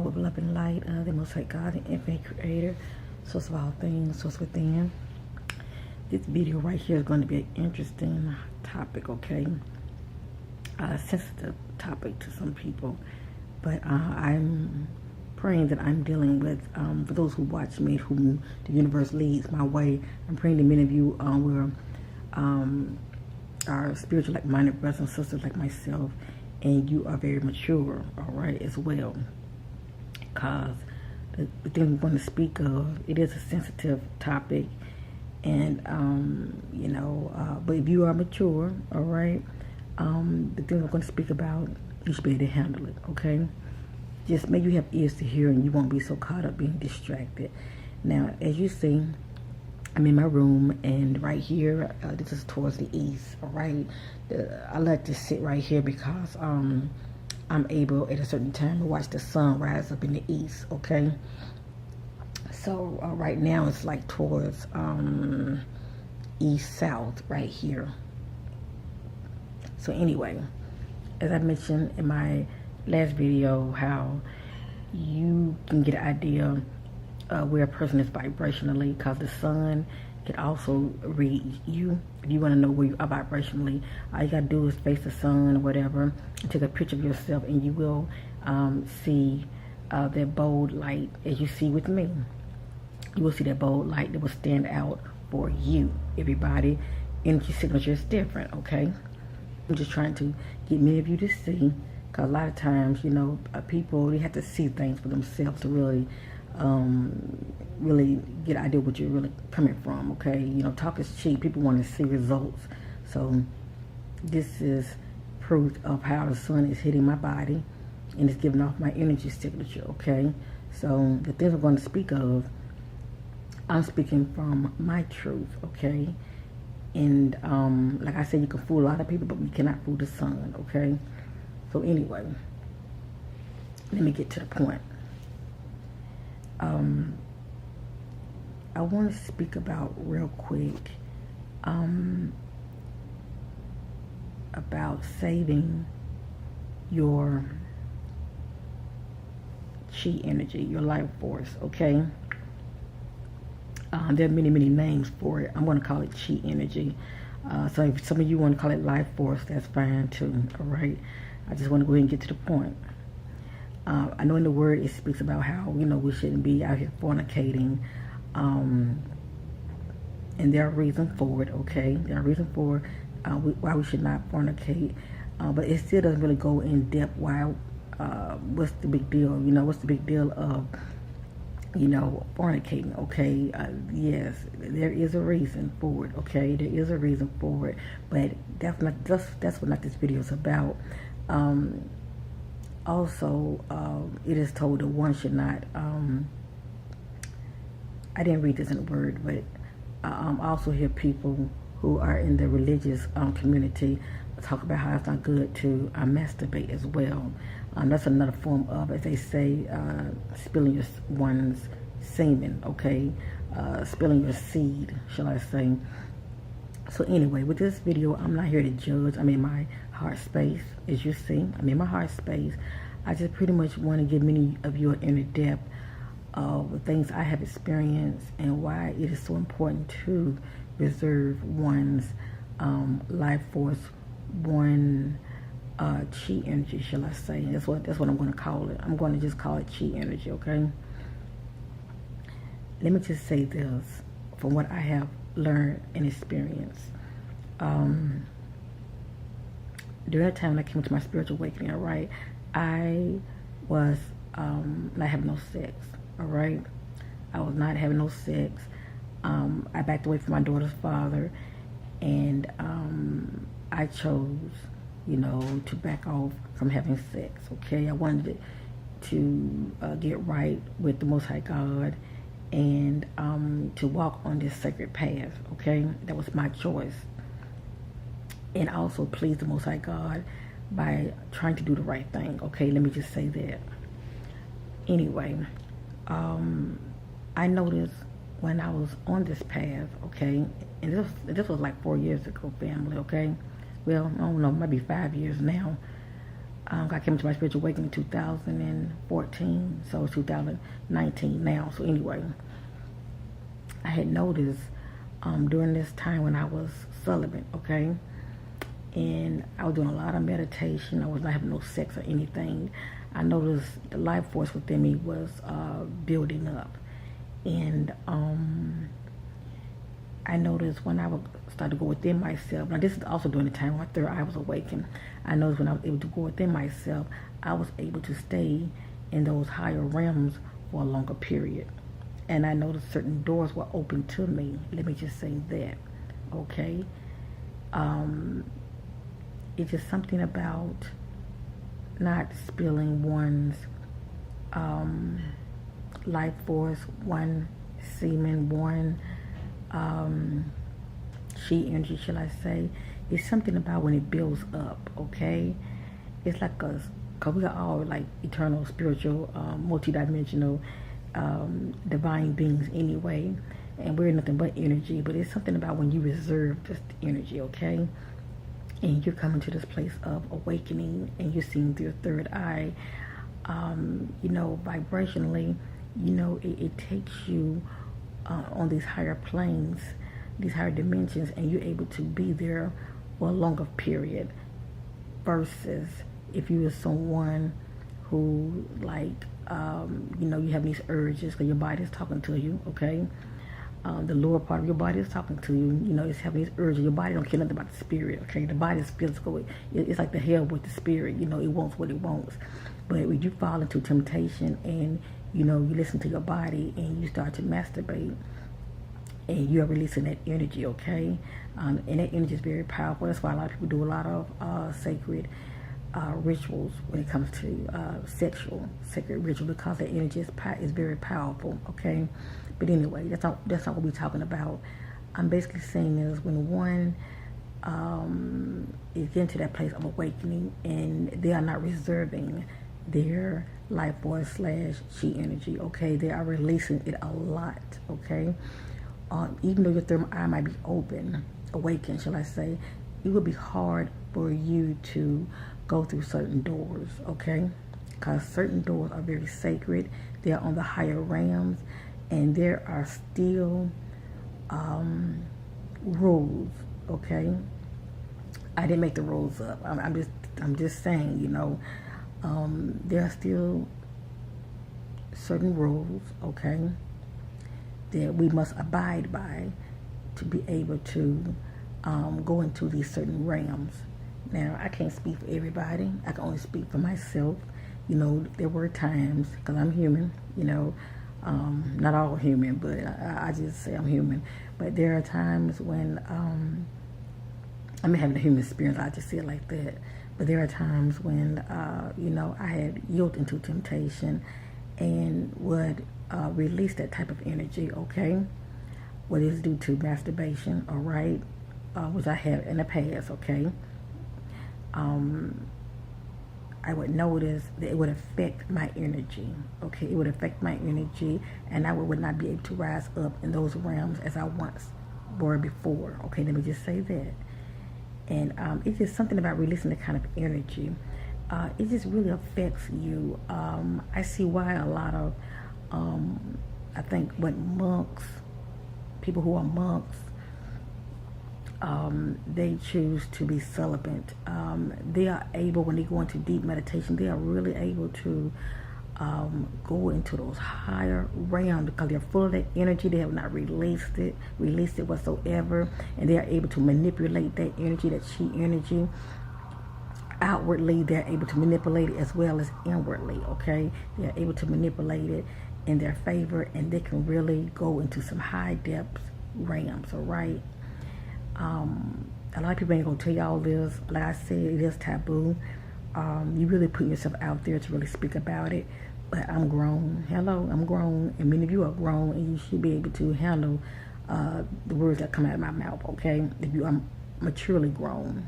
with love and light, the Most High God, the infinite creator, source of all things, source within. This video right here is going to be an interesting topic, okay? A sensitive topic to some people, but I'm praying that I'm dealing with, for those who watch me, whom the universe leads my way, I'm praying that many of you are spiritual, like-minded brothers and sisters like myself, and you are very mature, all right, as well, because the thing we're going to speak of, it is a sensitive topic, and but if you are mature, all right, the thing we're going to speak about, you should be able to handle it, okay? Just make you have ears to hear, and you won't be so caught up being distracted. Now, as you see, I'm in my room, and right here, this is towards the east, all right? I like to sit right here because I'm able at a certain time to watch the sun rise up in the east, okay? So right now it's like towards east-south right here. So anyway, as I mentioned in my last video, how you can get an idea where a person is vibrationally, because the sun can also read you. If you want to know where you are vibrationally, all you got to do is face the sun or whatever, and take a picture of yourself, and you will see that bold light as you see with me. You will see that bold light that will stand out for you. Everybody, energy signature is different, okay? I'm just trying to get many of you to see, because a lot of times, people, they have to see things for themselves to really get an idea what you're really coming from, okay? Talk is cheap. People want to see results. So this is proof of how the sun is hitting my body, and it's giving off my energy signature, okay? So the things I'm going to speak of, I'm speaking from my truth, okay? And like I said, you can fool a lot of people, but you cannot fool the sun, okay? So anyway, let me get to the point. I want to speak about real quick about saving your chi energy, your life force, okay? There are many names for it. I'm going to call it chi energy. So if some of you want to call it life force, that's fine too, all right? I just want to go ahead and get to the point. I know in the word it speaks about how, we shouldn't be out here fornicating. And there are reasons for it, okay? There are reasons for why we should not fornicate. But it still doesn't really go in depth. What's the big deal? What's the big deal of, fornicating, okay? Yes, there is a reason for it, okay? There is a reason for it. But that's what this video is about. Also, it is told that one should not, I didn't read this in the word, but I also hear people who are in the religious community talk about how it's not good to masturbate as well. That's another form of, as they say, spilling one's semen, okay? Spilling your seed, shall I say. So anyway, with this video, I'm not here to judge. I'm in my heart space, as you see. I'm in my heart space. I just pretty much want to give many of you an inner depth of the things I have experienced and why it is so important to reserve one's life force, one chi energy, shall I say. That's what I'm going to call it. I'm going to just call it chi energy, okay? Let me just say this from what I have learned and experienced. During that time when I came to my spiritual awakening, all right, I was not having no sex, all right? I was not having no sex. I backed away from my daughter's father, and I chose, to back off from having sex, okay? I wanted to get right with the Most High God and to walk on this sacred path, okay? That was my choice. And also please the Most High God by trying to do the right thing, okay? Let me just say that. Anyway, I noticed when I was on this path, okay, and this was like 4 years ago, family, okay? Well, I don't know, maybe 5 years now. I came to my spiritual awakening in 2014, so it's 2019 now. So anyway, I had noticed during this time when I was celibate, okay, and I was doing a lot of meditation. I was not having no sex or anything. I noticed the life force within me was building up, and I noticed when I would start to go within myself. Now this is also during the time when my third eye was awakened. I noticed when I was able to go within myself, I was able to stay in those higher realms for a longer period. And I noticed certain doors were open to me. Let me just say that, okay? It's just something about not spilling one's life force, one semen, one chi energy, shall I say. It's something about when it builds up, okay? It's like us, because we are all like eternal, spiritual, multidimensional, divine beings anyway, and we're nothing but energy. But it's something about when you reserve this energy, okay, and you're coming to this place of awakening, and you're seeing through your third eye. Vibrationally, it takes you on these higher planes, these higher dimensions, and you're able to be there for a longer period, versus if you are someone who you have these urges because your body is talking to you, okay? The lower part of your body is talking to you, it's having these urges. Your body don't care nothing about the spirit, okay? The body is physical. It's like the hell with the spirit, it wants what it wants. But when you fall into temptation and, you listen to your body and you start to masturbate, and you're releasing that energy, okay? And that energy is very powerful. That's why a lot of people do a lot of sacred rituals when it comes to sacred ritual, because that energy is very powerful, okay? But anyway, that's not what we're talking about. I'm basically saying is when one is getting to that place of awakening and they are not reserving their life force / chi energy, okay? They are releasing it a lot, okay? Even though your third eye might be awakened, shall I say, it would be hard for you to go through certain doors, okay? Because certain doors are very sacred. They are on the higher realms, and there are still rules, okay? I didn't make the rules up. I'm just saying, there are still certain rules, okay, that we must abide by to be able to go into these certain realms. Now, I can't speak for everybody. I can only speak for myself. There were times, because I'm human, not all human, but I just say I'm human. But there are times when I'm having a human experience, I just say it like that. But there are times when, I had yielded into temptation and would release that type of energy, okay? What is due to masturbation, all right? Which I had in the past, okay? I would notice that it would affect my energy, okay? It would affect my energy, and I would not be able to rise up in those realms as I once were before, okay? Let me just say that. And it's just something about releasing that kind of energy. It just really affects you. I see why a lot of, I think, people who are monks, they choose to be celibate. They are able, when they go into deep meditation, they are really able to go into those higher realms because they're full of that energy. They have not released it whatsoever, and they are able to manipulate that energy, that chi energy. Outwardly, they're able to manipulate it as well as inwardly, okay? They're able to manipulate it in their favor, and they can really go into some high depth realms, all right? A lot of people ain't gonna tell y'all this. Like I said, it is taboo. You really put yourself out there to really speak about it. But I'm grown. Hello, I'm grown, and many of you are grown, and you should be able to handle the words that come out of my mouth, okay? If you are maturely grown.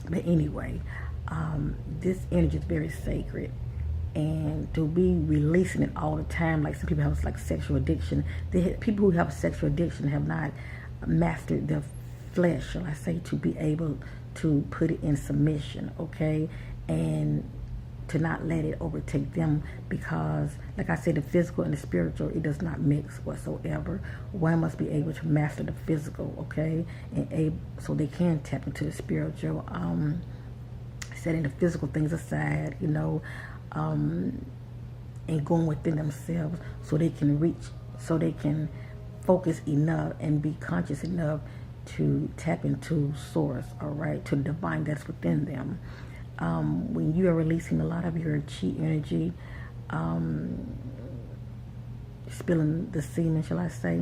But anyway, this energy is very sacred, and to be releasing it all the time, like some people have like sexual addiction. People who have sexual addiction have not mastered their flesh, shall I say, to be able to put it in submission, okay? and to not let it overtake them, because like I said, the physical and the spiritual, it does not mix whatsoever. One must be able to master the physical, okay, and so they can tap into the spiritual, setting the physical things aside, you know, and going within themselves so they can reach, so they can focus enough and be conscious enough to tap into source, all right, to the divine that's within them. When you are releasing a lot of your chi energy, spilling the semen, shall I say,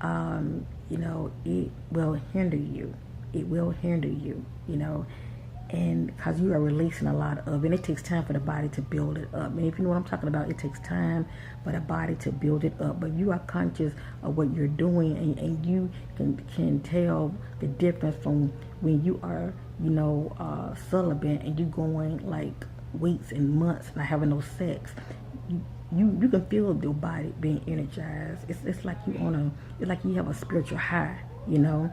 you know, it will hinder you. It will hinder you, you know, and because you are releasing a lot of, and it takes time for the body to build it up. And if you know what I'm talking about, it takes time for the body to build it up. But you are conscious of what you're doing, and you can tell the difference from when you are, you know, celibate and you going like weeks and months not having no sex. You can feel your body being energized. It's like you it's like you have a spiritual high, you know.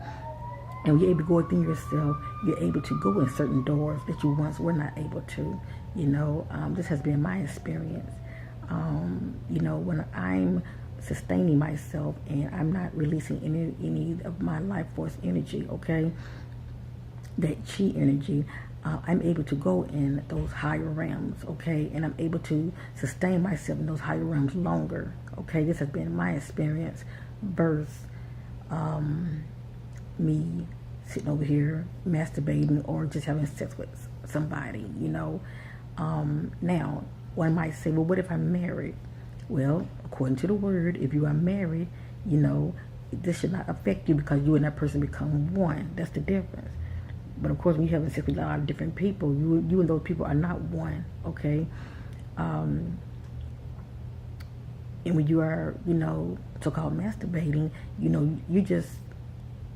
And when you're able to go within yourself, you're able to go in certain doors that you once were not able to. You know, this has been my experience. You know, when I'm sustaining myself and I'm not releasing any of my life force energy, okay, that chi energy, I'm able to go in those higher realms, okay, and I'm able to sustain myself in those higher realms longer, okay. This has been my experience versus me sitting over here masturbating or just having sex with somebody, you know. Now, one might say, well, what if I'm married? Well, according to the word, if you are married, you know, this should not affect you because you and that person become one. That's the difference. But of course, when you're having sex with a lot of different people, you and those people are not one, okay? And when you are, you know, so-called masturbating, you know, you just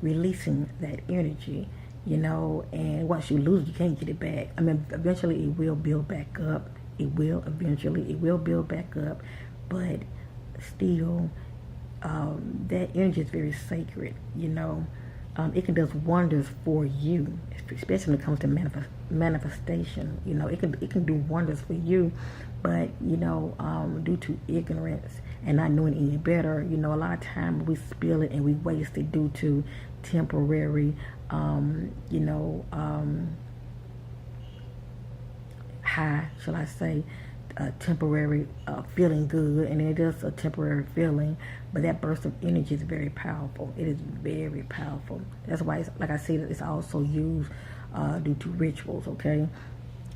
releasing that energy, you know, and once you lose, you can't get it back. I mean, eventually it will build back up. It will build back up, but still, that energy is very sacred, you know. It can do wonders for you, especially when it comes to manifestation. You know, it can do wonders for you, but you know, due to ignorance and not knowing any better, you know, a lot of times we spill it and we waste it due to temporary, you know, high, shall I say, temporary feeling good, and it is a temporary feeling, but that burst of energy is very powerful. It is very powerful. That's why, like I said, it's also used due to rituals, okay?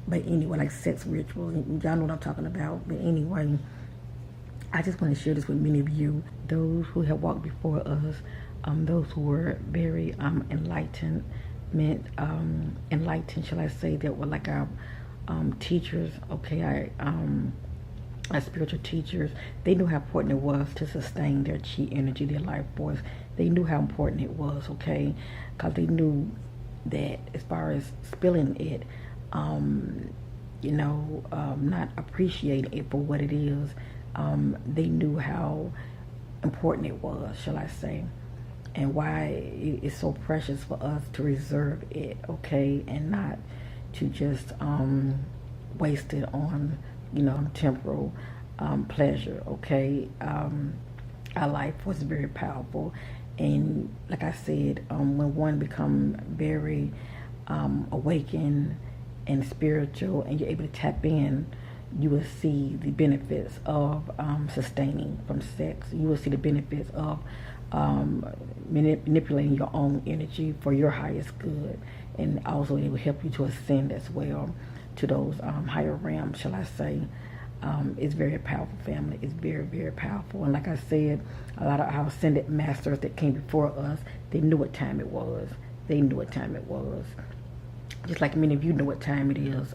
But anyway, like sex rituals, y'all know what I'm talking about. But anyway, I just want to share this with many of you, those who have walked before us, those who were very enlightened, shall I say, that were like our teachers, okay, our spiritual teachers. They knew how important it was to sustain their chi energy, their life force. They knew how important it was, okay, because they knew that as far as spilling it, you know, not appreciating it for what it is, they knew how important it was, shall I say, and why it's so precious for us to reserve it, okay, and not to just waste it on, you know, temporal pleasure, okay. Our life was very powerful, and like I said, when one become very awakened and spiritual, and you're able to tap in, you will see the benefits of sustaining from sex. You will see the benefits of manipulating your own energy for your highest good, and also it will help you to ascend as well to those higher realms, shall I say. It's very powerful, family. It's very, very powerful. And like I said, a lot of our ascended masters that came before us, they knew what time it was. They knew what time it was. Just like many of you know what time it is.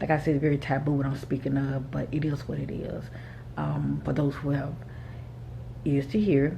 Like I said, it's very taboo what I'm speaking of, but it is what it is. For those who have ears to hear,